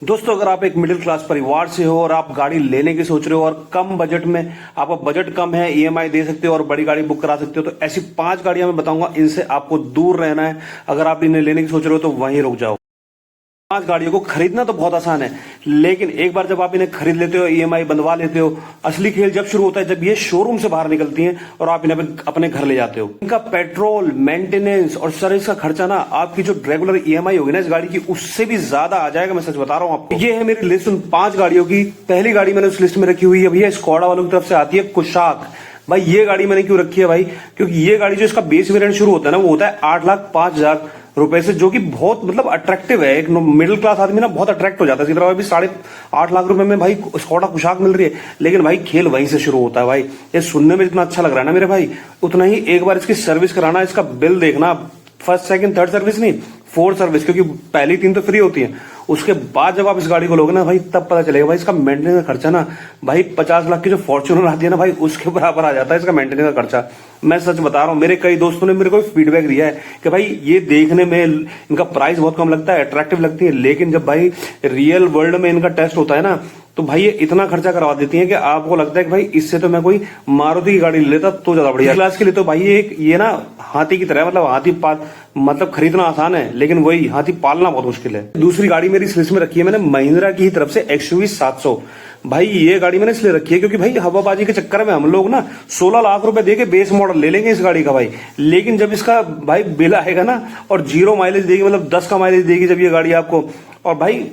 दोस्तों, अगर आप एक मिडिल क्लास परिवार से हो और आप गाड़ी लेने की सोच रहे हो और कम बजट में, आपका बजट कम है, ईएमआई दे सकते हो और बड़ी गाड़ी बुक करा सकते हो, तो ऐसी 5 गाड़ियां मैं बताऊंगा। इनसे आपको दूर रहना है। अगर आप इन्हें लेने की सोच रहे हो तो वहीं रुक जाओ। 5 गाड़ियों को खरीदना तो बहुत आसान है, लेकिन एक बार जब आप इन्हें खरीद लेते हो, ईएमआई बंधवा लेते हो, असली खेल जब शुरू होता है जब ये शोरूम से बाहर निकलती हैं और आप इन्हें अपने घर ले जाते हो। इनका पेट्रोल, मेंटेनेंस और सर्विस का खर्चा ना आपकी जो रेगुलर ईएमआई होगी ना इस गाड़ी की, उससे भी ज्यादा आ जाएगा। मैं सच बता रहा हूं आपको। ये है मेरी लिस्ट उन 5 गाड़ियों की। पहली गाड़ी मैंने उस लिस्ट में रखी हुई है भैया, स्कोडा वालों की तरफ से आती है कुशाक। भाई ये गाड़ी मैंने क्यों रखी है भाई, क्योंकि ये गाड़ी जो इसका बेस वेरिएंट शुरू होता है ना वो होता है 8,05,000 रुपए से, जो कि बहुत मतलब अट्रैक्टिव है। एक मिडिल क्लास आदमी ना बहुत अट्रैक्ट हो जाता है। इसी तरह अभी 8.5 लाख रुपए में भाई स्कोडा कुशाक मिल रही है, लेकिन भाई खेल वहीं से शुरू होता है। भाई ये सुनने में इतना अच्छा लग रहा है ना मेरे भाई, उतना ही एक बार इसकी सर्विस कराना, इसका बिल देखना, फर्स्ट सेकंड थर्ड सर्विस नहीं, 4th सर्विस, क्योंकि पहली 3 तो फ्री होती है। उसके बाद जब आप इस गाड़ी को लोगे ना भाई, तब पता चलेगा भाई इसका मेंटेनेंस का खर्चा ना भाई 50 लाख की जो फॉर्च्यूनर आती है ना भाई, उसके बराबर आ जाता है इसका मेंटेनेंस का खर्चा। मैं सच बता रहा हूँ, मेरे कई दोस्तों ने मेरे को फीडबैक दिया है कि भाई ये देखने में इनका प्राइस बहुत कम लगता है, अट्रैक्टिव लगती है, लेकिन जब भाई रियल वर्ल्ड में इनका टेस्ट होता है ना, तो भाई ये इतना खर्चा करवा देती है कि आपको लगता है कि भाई इससे तो मैं कोई मारुति की गाड़ी ले लेता तो ज्यादा बढ़िया। क्लास के लिए तो भाई ये ना हाथी की तरह, मतलब हाथी पाल, मतलब खरीदना आसान है लेकिन वही हाथी पालना बहुत मुश्किल है। दूसरी गाड़ी मेरी इस लिस्ट में रखी है मैंने महिंद्रा की तरफ से XUV 700। भाई ये गाड़ी मैंने इसलिए रखी है क्योंकि भाई हवाबाजी के चक्कर में हम लोग ना 16 लाख रुपए देके बेस मॉडल ले लेंगे इस गाड़ी का भाई, लेकिन जब इसका भाई बिल आएगा ना और 0 माइलेज देगी, मतलब 10 का माइलेज देगी जब ये गाड़ी आपको, और भाई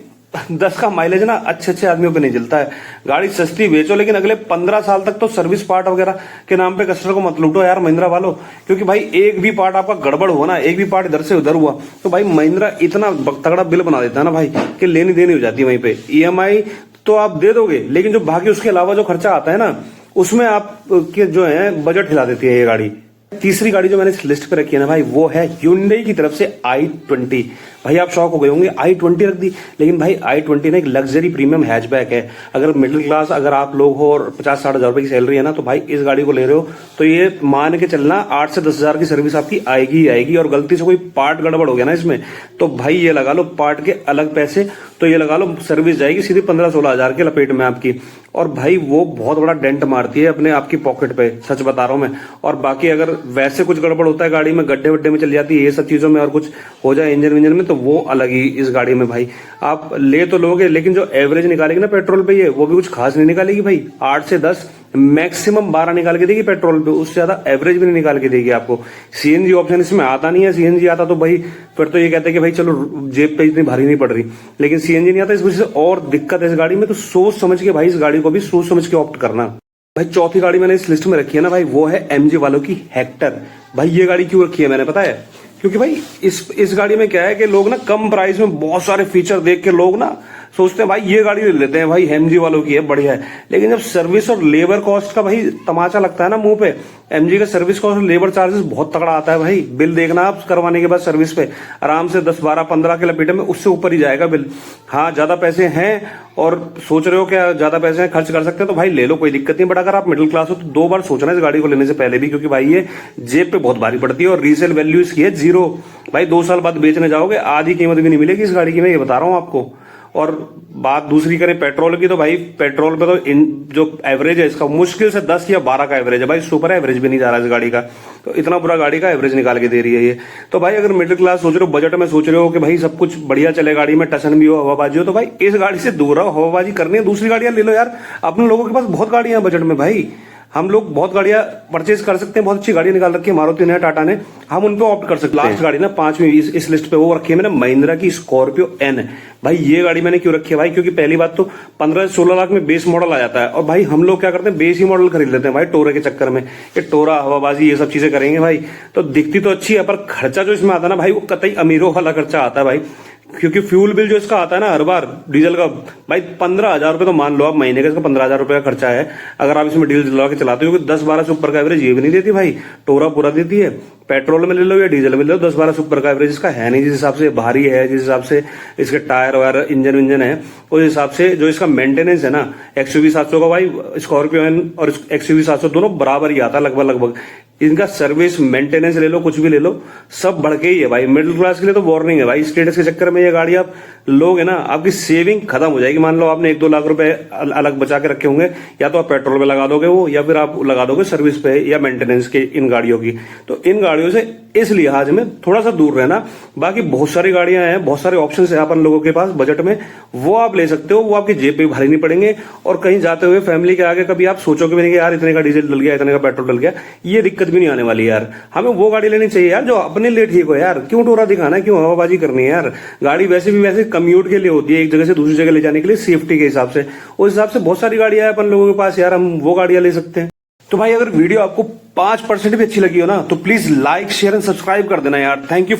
10 का माइलेज ना अच्छे आदमियों पे नहीं चलता है। गाड़ी सस्ती बेचो, लेकिन अगले 15 साल तक तो सर्विस पार्ट वगैरह के नाम पे कस्टमर को मत लूटो यार महिंद्रा वालों, क्योंकि भाई एक भी पार्ट आपका गड़बड़ हुआ ना, एक भी पार्ट इधर से उधर हुआ तो भाई महिंद्रा इतना तगड़ा बिल बना देता है ना भाई कि लेनी देनी हो जाती है वहीं पे। ईएमआई तो आप दे दोगे, लेकिन जो बाकी उसके अलावा जो खर्चा आता है ना, उसमें आप के जो है बजट हिला देती है ये गाड़ी। तीसरी गाड़ी जो मैंने इस लिस्ट पे रखी है ना भाई, वो है Hyundai की तरफ से i20। भाई आप शॉक हो गए होंगे, i20 रख दी, लेकिन भाई i20 ना एक लग्जरी प्रीमियम हैचबैक है। अगर मिडिल क्लास अगर आप लोग हो और 50-60 हजार रुपए की सैलरी है ना, तो भाई इस गाड़ी को ले रहे हो तो ये मान के चलना 8 से 10 हजार की सर्विस आपकी आएगी ही आएगी। और गलती से कोई पार्ट गड़बड़ हो गया ना इसमें, तो भाई ये लगा लो पार्ट के अलग पैसे, तो ये लगा लो सर्विस जाएगी सीधे 15-16 हजार के लपेट में आपकी। और भाई वो बहुत बड़ा डेंट मारती है अपने आपकी पॉकेट पे, सच बता रहा हूं मैं। और बाकी अगर वैसे कुछ गड़बड़ होता है गाड़ी में, गड्ढे वड्ढे में चल जाती है ये सब चीजों में, और कुछ हो जाए इंजन विंजन में, तो वो अलग ही इस गाड़ी में भाई आप ले तो लोगे, लेकिन जो एवरेज निकालेगी ना पेट्रोल पे ये, वो भी कुछ खास नहीं निकालेगी भाई। 8 से 10 मैक्सिमम 12 निकाल के देगी पेट्रोल पे, उससे ज्यादा एवरेज भी नहीं निकाल के देगी आपको। सीएनजी ऑप्शन इसमें आता नहीं है, सीएनजी आता तो भाई फिर तो ये कहते हैं कि भाई चलो जेब पे इतनी भारी नहीं पड़ रही, लेकिन सीएनजी नहीं आता, इस वजह से और दिक्कत है इस गाड़ी में। तो सोच समझ के भाई इस गाड़ी को भी सोच समझ के ऑप्ट करना। भाई चौथी गाड़ी मैंने इस लिस्ट में रखी है ना भाई, वो है MG वालों की हेक्टर। भाई ये गाड़ी क्यों रखी है मैंने पता है, क्योंकि भाई इस गाड़ी में क्या है कि लोग ना कम प्राइस में बहुत सारे फीचर देख के लोग ना सोचते हैं भाई ये गाड़ी ले लेते हैं, भाई MG वालों की है बढ़िया है, लेकिन जब सर्विस और लेबर कॉस्ट का भाई तमाचा लगता है ना मुंह पे, MG का सर्विस कॉस्ट और लेबर चार्जेस बहुत तगड़ा आता है भाई। बिल देखना आप करवाने के बाद सर्विस पे आराम से 10-12-15 के लपेटे में उससे ऊपर ही जाएगा बिल। हाँ ज्यादा पैसे हैं और सोच रहे हो क्या ज्यादा पैसे हैं खर्च कर सकते हैं तो भाई ले लो, कोई दिक्कत नहीं। बट अगर आप मिडिल क्लास हो तो 2 बार सोचना इस गाड़ी को लेने से पहले भी, क्योंकि भाई ये जेब पे बहुत भारी पड़ती है और रीसेल वैल्यू इसकी है 0। भाई 2 साल बाद बेचने जाओगे आधी कीमत भी नहीं मिलेगी इस गाड़ी की, मैं ये बता रहा हूँ आपको। और बात दूसरी करें पेट्रोल की, तो भाई पेट्रोल पे तो जो एवरेज है इसका मुश्किल से 10 या 12 का एवरेज है भाई, सुपर एवरेज भी नहीं जा रहा इस गाड़ी का, तो इतना बुरा गाड़ी का एवरेज निकाल के दे रही है ये। तो भाई अगर मिडिल क्लास सोच रहे हो, बजट में सोच रहे हो कि भाई सब कुछ बढ़िया चले, गाड़ी में टसन भी हो, हवाबाजी हो, तो भाई इस गाड़ी से दूर रहो। हवाबाजी करनी है दूसरी गाड़ियां ले लो यार, अपने लोगों के पास बहुत गाड़ियां बजट में भाई, हम लोग बहुत गाड़ियां परचेज कर सकते हैं, बहुत अच्छी गाड़ियां निकाल रखी है मारुति ने, टाटा ने, हम उन पे ऑप्ट कर सकते हैं। लास्ट गाड़ी ना 5वीं इस लिस्ट पे वो रखी है मैंने महिंद्रा की स्कॉर्पियो N। भाई ये गाड़ी मैंने क्यों रखी है भाई, क्योंकि पहली बात तो 15 से 16 लाख में बेस मॉडल आ जाता है, और भाई हम लोग क्या करते हैं बेस ही मॉडल खरीद लेते हैं भाई टोरे के चक्कर में, ये टोरा हवाबाजी ये सब चीजें करेंगे भाई, तो दिखती तो अच्छी है पर खर्चा जो इसमें आता है ना भाई, वो कतई अमीरों वाला खर्चा आता है भाई। क्योंकि फ्यूल बिल जो इसका आता है ना हर बार डीजल का, भाई 15,000 रुपए तो मान लो आप महीने का, इसका 15,000 रुपए का खर्चा है अगर आप इसमें डीजल लगा के चलाते हो। 10-12 से ऊपर का एवरेज ये भी नहीं देती भाई, टोरा पूरा देती है। पेट्रोल में ले लो या डीजल में ले लो, 10-12 से ऊपर का एवरेज इसका है नहीं। जिस हिसाब से भारी है, जिस हिसाब से इसके टायर वगैरह इंजन विंजन है, उस हिसाब से जो इसका मेंटेनेंस है ना, XUV 700 का भाई स्कॉर्पियो N और XUV 700 दोनों बराबर ही आता है लगभग। इनका सर्विस मेंटेनेंस ले लो, कुछ भी ले लो, सब बढ़ के ही है भाई। मिडिल क्लास के लिए तो वार्निंग है भाई, स्टेटस के चक्कर में ये गाड़ी आप लोगे ना, आपकी सेविंग खत्म हो जाएगी। मान लो आपने 1-2 लाख रुपए अलग बचा के रखे होंगे, या तो आप पेट्रोल पे लगा दोगे वो, या फिर आप लगा दोगे सर्विस पे या मेंटेनेंस के इन गाड़ियों की। तो इन गाड़ियों से इस लिहाज में थोड़ा सा दूर रहना। बाकी बहुत सारी गाड़ियां हैं, बहुत सारे ऑप्शन है अपन लोगों के पास बजट में, वो आप ले सकते हो, वो आपकी जेब पे भारी नहीं पड़ेंगे। और कहीं जाते हुए फैमिली के आगे कभी आप सोचोगे भी नहीं कि यार इतने का डीजल डल गया, इतने का पेट्रोल डल गया, ये दिक्कत भी नहीं आने वाली यार। हमें वो गाड़ी लेनी चाहिए यार जो अपने लिए ठीक हो यार। क्यों टोरा दिखाना है, क्यों हवाबाजी करनी है यार। गाड़ी वैसे कम्यूट के लिए होती है, एक जगह से दूसरी जगह ले जाने के लिए, सेफ्टी के हिसाब से। उस हिसाब से बहुत सारी गाड़ियां हैं अपन लोगों के पास यार, हम वो गाड़ियां ले सकते हैं। तो भाई अगर वीडियो आपको 5% भी अच्छी लगी हो ना, तो please like share and subscribe कर देना यार। Thank you.